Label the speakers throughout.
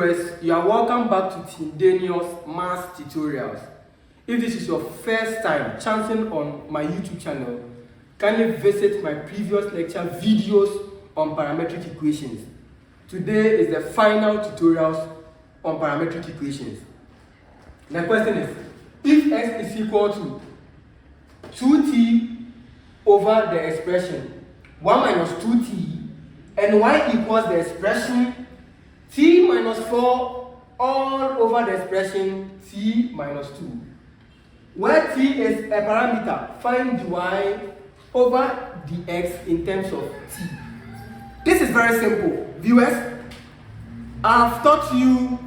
Speaker 1: viewers, you are welcome back to Tindanious Math Tutorials. If this is your first time chancing on my YouTube channel, kindly visit my previous lecture videos on parametric equations. Today is the final tutorials on parametric equations. The question is, if x is equal to 2t over the expression 1 minus 2t and y equals the expression t minus 4 all over the expression t minus 2. Where t is a parameter, find dy over dx in terms of t. This is very simple. Viewers, I have taught you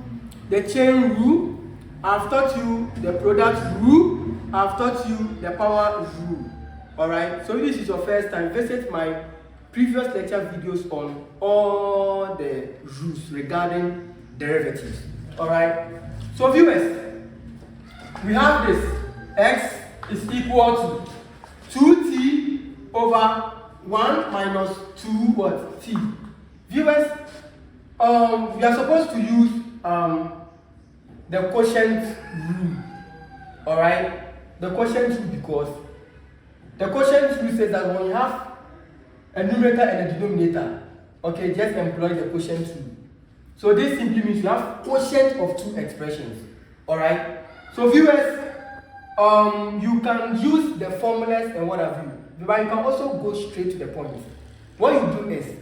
Speaker 1: the chain rule, I have taught you the product rule, I have taught you the power rule. Alright, so if this is your first time, visit my previous lecture videos on all the rules regarding derivatives. Alright, so viewers, we have this x is equal to 2t over 1 minus 2 what? T. Viewers, we are supposed to use the quotient rule. Alright, the quotient rule, because the quotient rule says that when you have a numerator and a denominator, okay, just employ the quotient rule. So this simply means you have quotient of two expressions. Alright, so viewers, you can use the formulas and what have you, but you can also go straight to the point. What you do is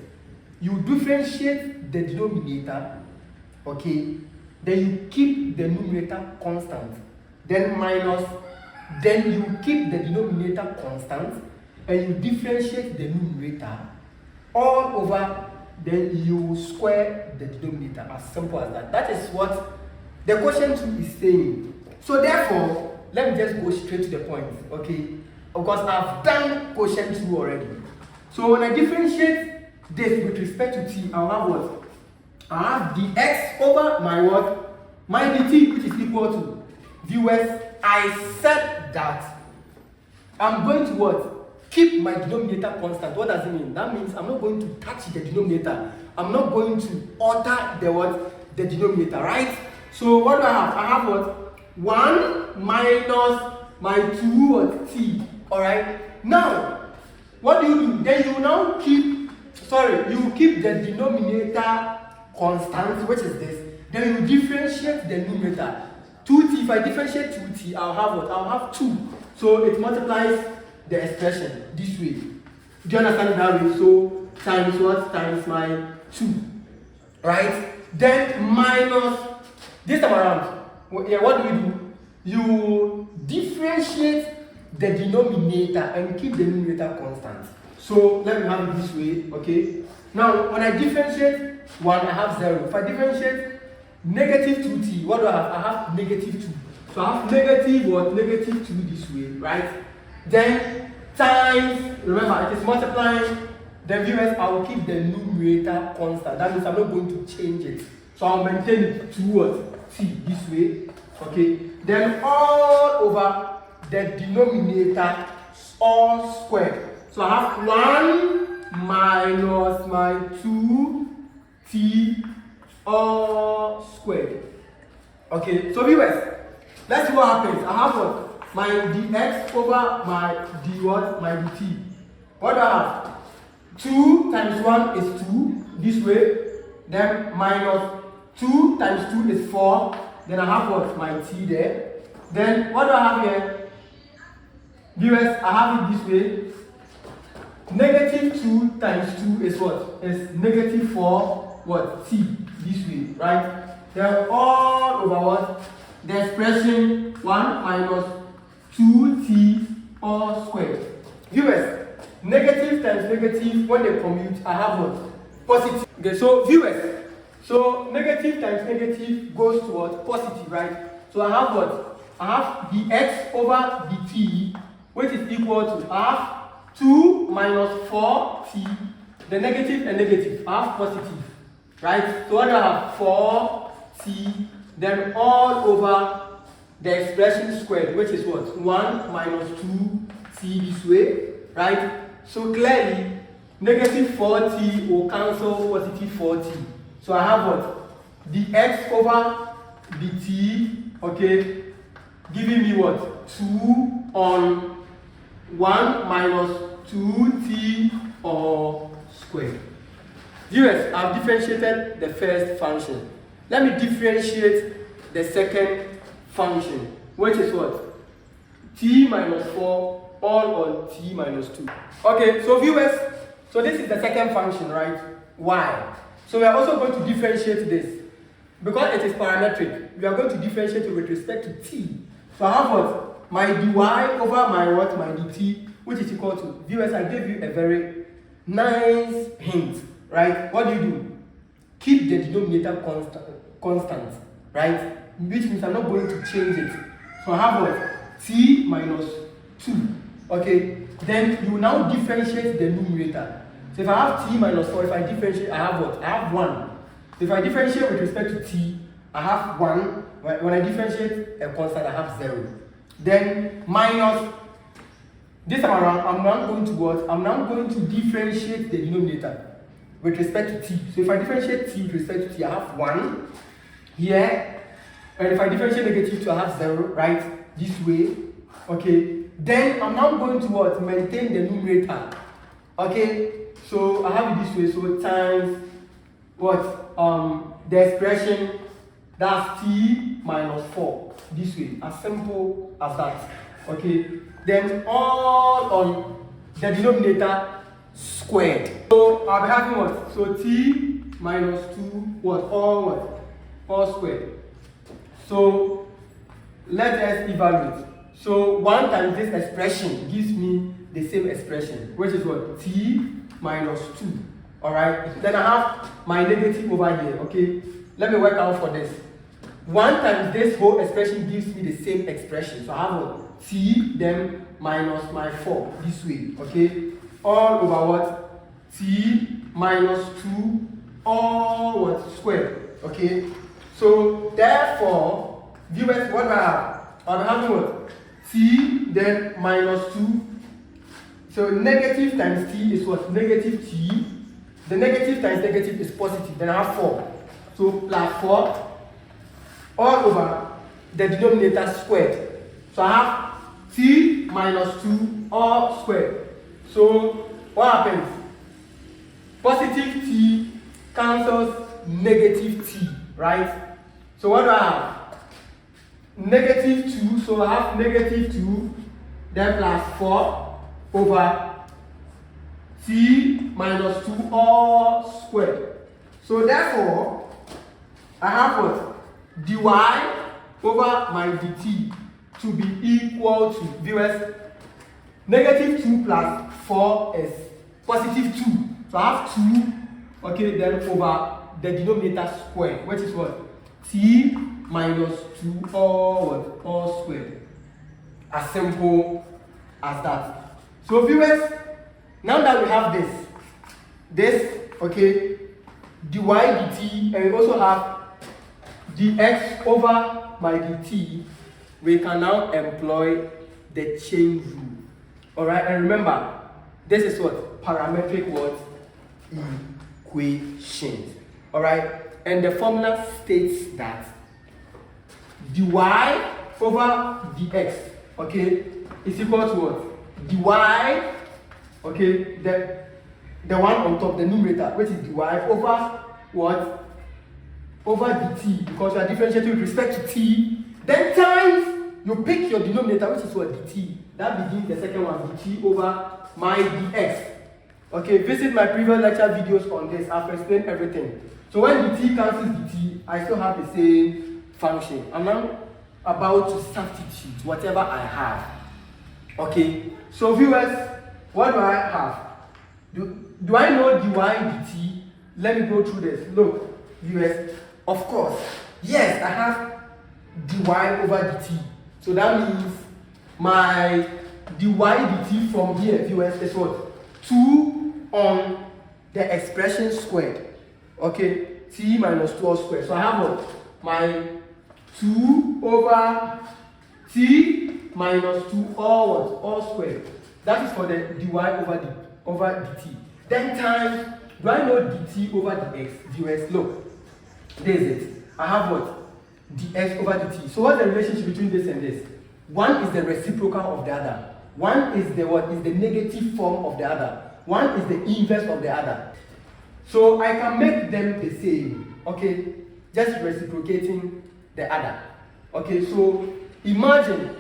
Speaker 1: you differentiate the denominator, okay, then you keep the numerator constant, then minus, then you keep the denominator constant, and you differentiate the numerator all over, then you square the denominator. As simple as that. That is what the quotient rule is saying. So therefore, let me just go straight to the point, okay? Because I've done quotient rule already. So when I differentiate this with respect to t, I'll have what? I'll have dx over my what? My dt, which is equal to, viewers, I said that I'm going to what? Keep my denominator constant. What does it mean? That means I'm not going to touch the denominator. I'm not going to alter the what? The denominator, right? So what do I have? I have what? 1 minus my 2 what? T. Alright? Now, what do? Then you now keep, you keep the denominator constant, which is this. Then you differentiate the numerator. 2t, if I differentiate 2t, I'll have what? I'll have 2. So it multiplies the expression this way. Do you understand it that way? So times what? Times my 2. Right? Then minus, this time around, yeah, what do? You differentiate the denominator and keep the numerator constant. So let me have it this way, okay? Now, when I differentiate 1, I have 0. If I differentiate negative 2t, what do I have? I have negative 2. So I have negative what? Negative 2 this way, right? Then times, remember it is multiplying, then viewers, I will keep the numerator constant. That means I'm not going to change it. So I'll maintain it towards t this way, okay? Then all over the denominator all squared. So I have 1 minus my 2t all squared. Okay, so viewers, let's see what happens. I have what? My dx over my d what? My dt. What do I have? 2 times 1 is 2, this way. Then minus 2 times 2 is 4. Then I have what? My t there. Then what do I have here? Viewers, I have it this way. Negative 2 times 2 is what? Is negative 4 what? T, this way, right? Then all over what? The expression 1 minus 2t all squared. Viewers, negative times negative, when they commute, I have what? Positive. Okay, so viewers, so negative times negative goes to what? Positive, right? So I have what? I have dx over dt, which is equal to, I have 2 minus 4t, the negative and negative, I have positive, right? So what do I have? 4t, then all over the expression squared, which is what? 1 minus 2t this way, right? So clearly, negative 4t will cancel positive 4t. So I have what? the x over the t, okay, giving me what? 2 on 1 minus 2t all squared. Viewers, I've differentiated the first function. Let me differentiate the second function, which is what? T minus 4 all on t minus 2. Okay, so viewers, so this is the second function, right? Y. So we are also going to differentiate this. Because it is parametric, we are going to differentiate it with respect to t. So I have what? My dy over my what? My dt, which is equal to, viewers, I gave you a very nice hint, right? What do? Keep the denominator constant, right? Which means I'm not going to change it. So I have what? T minus 2, okay? Then you now differentiate the numerator. So if I have t minus 4, if I differentiate, I have what? I have 1. If I differentiate with respect to t, I have 1. When I differentiate a constant, I have 0. Then minus, this time around, I'm now going to what? I'm now going to differentiate the denominator with respect to t. So if I differentiate t with respect to t, I have 1 here. And if I differentiate negative 2, I have 0, right? This way. Okay. Then I'm now going to what? Maintain the numerator. Okay. So I have it this way. So times what? The expression that's t minus 4 this way, as simple as that. Okay, then all on the denominator squared. So I'll be having what? So t minus 2 what? All squared. So let us evaluate. So 1 times this expression gives me the same expression, which is what? T minus 2. Alright, then I have my negative over here, okay? Let me work out for this. 1 times this whole expression gives me the same expression. So I have what? T, then minus my 4, this way, okay? All over what? T minus 2, all what? Squared, okay? So therefore, viewers, what do I have? I'm having what? T, then minus 2. So negative times t is what? Negative t. The negative times negative is positive, then I have 4. So plus 4 all over the denominator squared. So I have t minus 2 all squared. So what happens? Positive t cancels negative t, right? So what do I have? Negative 2, so I have negative 2, then plus 4 over t minus 2 all squared. So therefore, I have what? Dy over my dt to be equal to, viewers, negative 2 plus 4 is positive 2. So I have 2, okay, then over the denominator squared, which is what? T minus 2 all what? All squared. As simple as that. So viewers, now that we have this, okay, dy dt, and we also have dx over my dt, we can now employ the chain rule. Alright, and remember, this is what? Parametric what? Equations. Alright, and the formula states that dy over dx, okay, is equal to what? Dy, okay, the one on top, the numerator, which is dy over what? Over dt, because you are differentiating with respect to t. Then times, you pick your denominator, which is what? Dt. That begins the second one, dt over my dx. Okay, visit my previous lecture videos on this. I've explained everything. So when dt cancels dt, I still have the same function. I'm now about to substitute whatever I have. Okay, so viewers, what do I have? Do I know dy dt? Let me go through this. Look, viewers, of course, yes, I have dy over dt. So that means my dy dt from here, viewers, is what? 2 on the expression squared. Okay, t minus 2 all squared. So I have what? My 2 over t minus 2 all what? All squared. That is for the dy over dt. Then times, do I know dt over dx? Viewers, look. This is it. I have what? Dx over dt. So what's the relationship between this and this? One is the reciprocal of the other. One is the what? Is the negative form of the other. One is the inverse of the other. So I can make them the same. Okay? Just reciprocating the other. Okay, so imagine,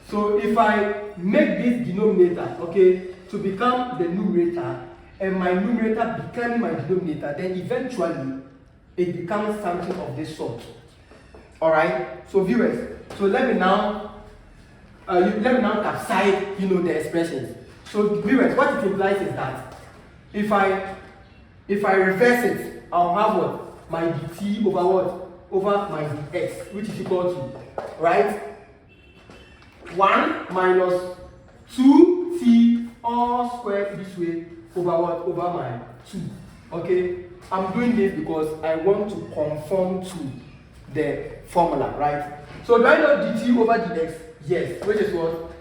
Speaker 1: so if I make this denominator, okay, to become the numerator, and my numerator become my denominator, then eventually it becomes something of this sort. Alright, so viewers, so let me now capsize, the expressions. So viewers, what it implies is that if I reverse it, I'll have what? My dt over what? Over my dx, which is equal to, right? 1 minus 2t all squared this way over what? Over my 2. Okay? I'm doing this because I want to conform to the formula, right? So do I know dt over dx? Yes, which is what?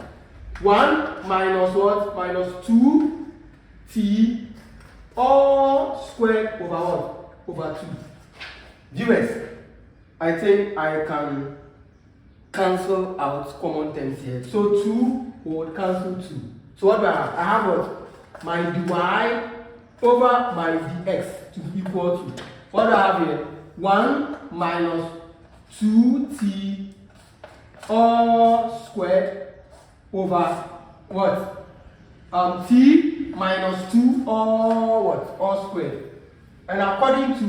Speaker 1: 1 minus what? Minus 2t all squared over what? Over 2. Viewers, I think I can cancel out common terms here. So 2 would cancel 2. So what do I have? I have what? My dy over my dx to be equal to. What do I have here? 1 minus 2t all squared over what? T minus 2 all what? All squared. And according to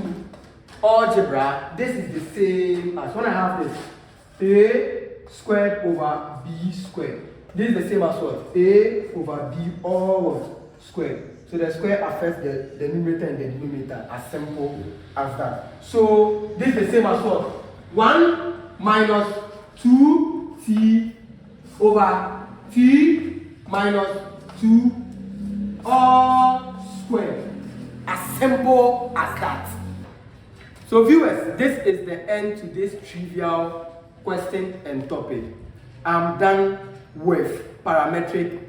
Speaker 1: algebra, this is the same as when I have this a squared over b squared. This is the same as what? A over b all what? Squared. So the square affects the numerator and the denominator, as simple as that. So this is the same as what? 1 minus 2t over t minus 2 all squared. As simple as that. So viewers, this is the end to this trivial question and topic. I'm done with parametric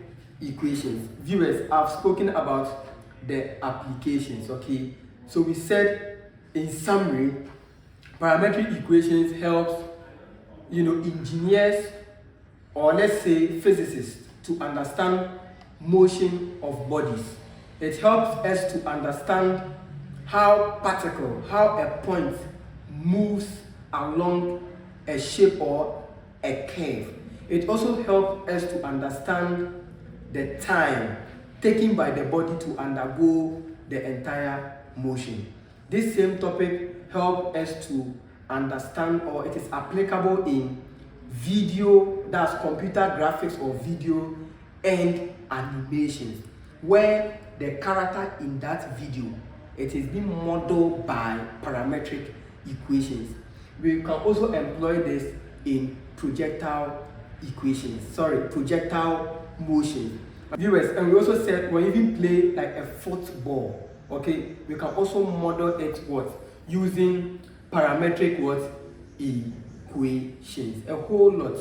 Speaker 1: equations. Viewers, I've spoken about the applications, okay? So we said in summary, parametric equations helps, engineers, or let's say physicists, to understand motion of bodies. It helps us to understand how a point moves along a shape or a curve. It also helps us to understand the time taken by the body to undergo the entire motion. This same topic helps us to understand, or it is applicable in video, that's computer graphics or video, and animations, where the character in that video, it is being modeled by parametric equations. We can also employ this in projectile motion. Viewers, and we also said when you even play like a football, okay, we can also model it using parametric equations, a whole lot.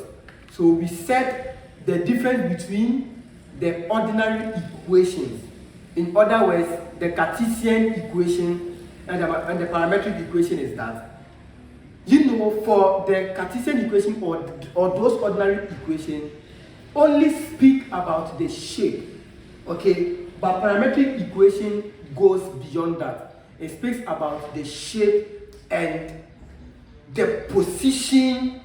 Speaker 1: So we said the difference between the ordinary equations, in other words, the Cartesian equation and the parametric equation, is that, for the Cartesian equation or those ordinary equations only speak about the shape, okay, but parametric equation goes beyond that. It speaks about the shape and the position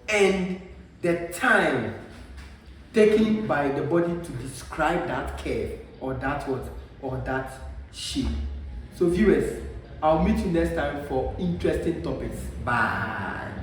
Speaker 1: and the time taken by the body to describe that curve or that shape. So viewers, I'll meet you next time for interesting topics. Bye.